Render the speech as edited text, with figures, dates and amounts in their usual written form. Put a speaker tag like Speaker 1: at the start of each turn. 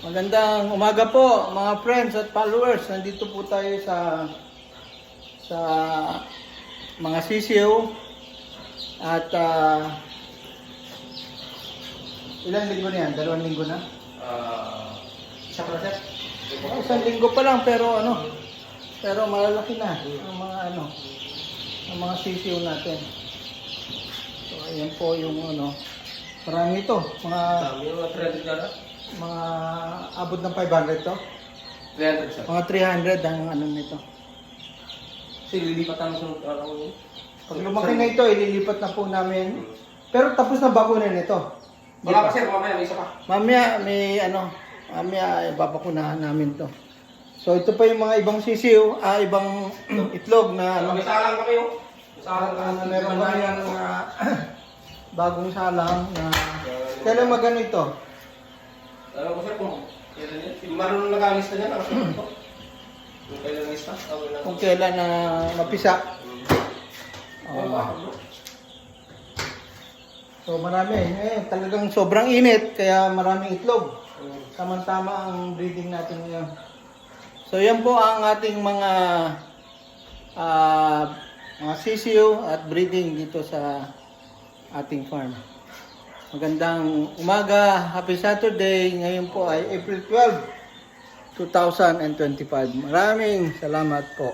Speaker 1: Magandang umaga po mga friends at followers. Nandito po tayo sa mga sisiw at ilang linggo na yan? 2 linggo na?
Speaker 2: Isa pa sir?
Speaker 1: 1 linggo pa lang pero pero malalaki na ang mga ang mga sisiw natin. So ayan po yung marami ito,
Speaker 2: Dami yung 300 na.
Speaker 1: mga abot ng 500 to.
Speaker 2: 300 sir.
Speaker 1: Mga 300 ang nito.
Speaker 2: Kasi lilipat ang sunod araw yun.
Speaker 1: Pag lumaki na ito, ililipat na po namin. Pero tapos na bakuna nito.
Speaker 2: Wala pa sir, mamaya may isa pa.
Speaker 1: Mamaya may mamaya babakunahan namin to. So ito pa yung mga ibang sisiw, ibang itlog na
Speaker 2: May salang pa kayo.
Speaker 1: meron pa yung bagong salang na kailan magano ito?
Speaker 2: Alam ko sir kung kailan yan. Yung marunong nag-alis na yan, ang sunod ko. Kung kailan lista,
Speaker 1: Kung kailan na mapisa. So marami. Talagang sobrang init kaya maraming itlog. Tama-tama ang breeding natin ngayon. So yan po ang ating mga sisiw at breeding dito sa ating farm. Magandang umaga, happy Saturday. Ngayon po ay April 12, 2025. Maraming salamat po.